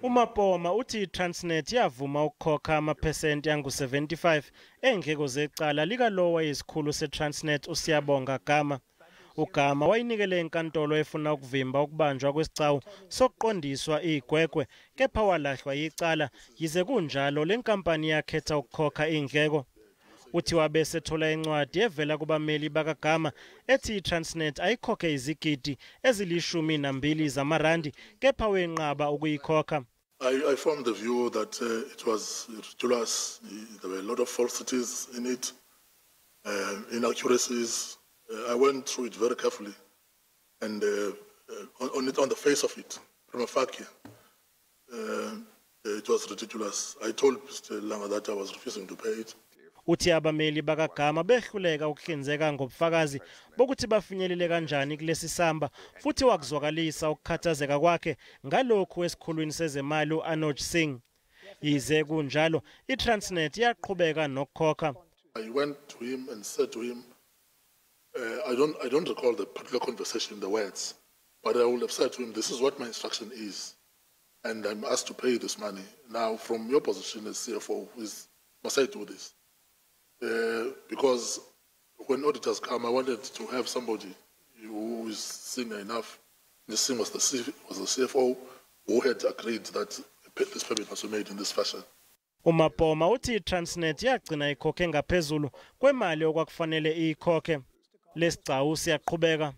Mapoma uthi iTransnet yavuma ukukhokha amaphesenti angu-75 endleko zecala lika Lowo owayeyisikhulu seTransnet uSiyabonga Gama. uGama wayinikele enkantolo efuna ukuvimba ukubanjwa kwesicau sokuqondiswa igwegwe kepha walahlwa yicala yize kunjalo leNkampani yakhetha ukukhokha indleko. Uthi wabe sethola incwadi evela kubameli bakaGama ethi iTransnet ayikhokhe izigidi ezili-12 zamarandi kepha wenqaba ukuyikhokha. I formed the view that it was ridiculous. There were a lot of falsities in it, inaccuracies. I went through it very carefully, and on the face of it, prima facie, it was ridiculous. I told Mr. Langa that I was refusing to pay it. Uthi abameli bakaGama behluleka ukuhlinzeka ngobufakazi bokuthi bafinyelele kanjani kulesi samba futhi wakuzwakalisa ukukhathazeka kwakhe ngalokhu esikhulwini sezemali uAnoj Singh. Yize kunjalo iTransnet yaqhubeka nokukhokha. I went to him and said to him, I don't recall the particular conversation, the words, but I would have said to him, this is what my instruction is, and I'm asked to pay this money. Now, from your position as CFO, must I do this? Because when auditors come, I wanted to have somebody who is senior enough. This thing was the CFO who had agreed that this payment was made in this fashion. Mapoma uthi iTransnet yagcina ikhokhe ngaphezulu kwemali okwakufanele iyikhokhe. Lesicau siyaqhubeka.